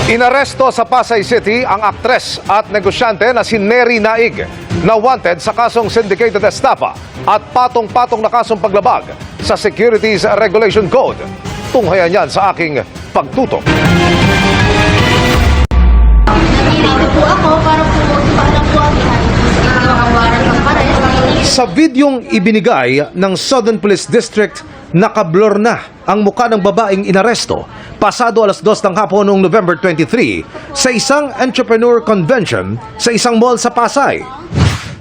Inaresto sa Pasay City ang aktres at negosyante na si Neri Naig na wanted sa kasong syndicated estafa at patong-patong na kasong paglabag sa Securities Regulation Code. Tunghayan yan sa aking pagtutok. Nandito po ako para po ipaalam po ang warrant ng arrest. Sa videong ibinigay ng Southern Police District, nakablur na ang mukha ng babaeng inaresto pasado alas 2 ng hapon noong November 23 sa isang entrepreneur convention sa isang mall sa Pasay.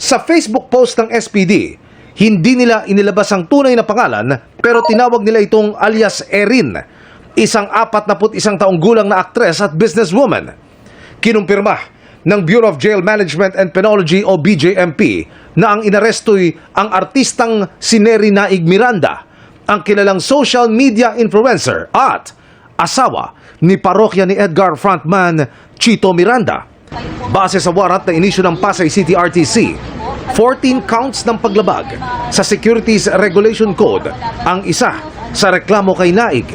Sa Facebook post ng SPD, hindi nila inilabas ang tunay na pangalan pero tinawag nila itong alias Erin, isang 41 taong gulang na aktres at businesswoman. Kinumpirma ng Bureau of Jail Management and Penology o BJMP na ang inaresto'y ang artistang si Neri Naig Miranda, ang kilalang social media influencer at asawa ni parokya ni Edgar frontman Chito Miranda. Base sa warrant na inisyu ng Pasay City RTC, 14 counts ng paglabag sa Securities Regulation Code ang isa sa reklamo kay Naig.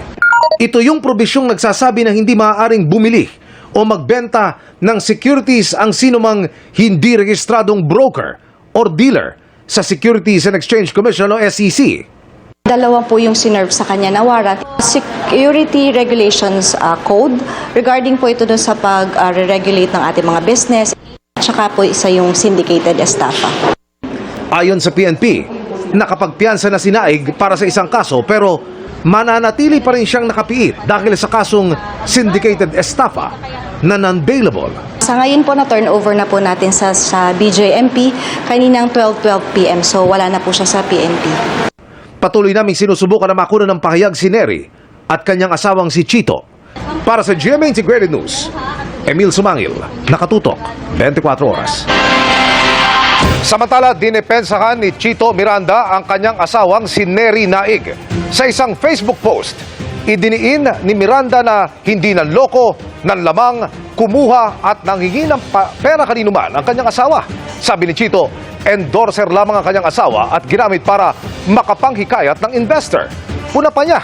Ito yung probisyong nagsasabi na hindi maaaring bumili o magbenta ng securities ang sinumang hindi registradong broker or dealer sa Securities and Exchange Commission o SEC. Dalawa po yung sinerve sa kanya na warrant. Security Regulations Code regarding po ito doon sa pag-regulate ng ating mga business. Tsaka po isa yung syndicated estafa. Ayon sa PNP, nakapagpiyansa na si Naig para sa isang kaso pero mananatili pa rin siyang nakapiit dahil sa kasong syndicated estafa na non-bailable. Sa ngayon po na turnover na po natin sa BJMP kaninang 12:12 PM. So wala na po siya sa PNP. Patuloy naming sinusubukan na makuha ng pahayag si Neri at kanyang asawang si Chito. Para sa GMA Integrated News, Emil Sumangil, nakatutok, 24 oras. Samantala, dinepensahan ni Chito Miranda ang kanyang asawang si Neri Naig. Sa isang Facebook post, idiniin ni Miranda na hindi nanloko, nanlamang, kumuha at nanghingi ng pera kanino man ang kanyang asawa. Sabi ni Chito, endorser lamang ang kanyang asawa at ginamit para makapanghikayat ng investor. Una pa niya,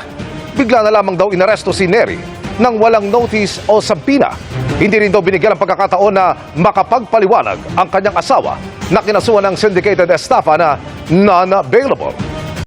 bigla na lamang daw inaresto si Neri nang walang notice o sabina. Hindi rin daw binigyan ng pagkakataon na makapagpaliwanag ang kanyang asawa na kinasuhan ng syndicated estafa na non-bailable.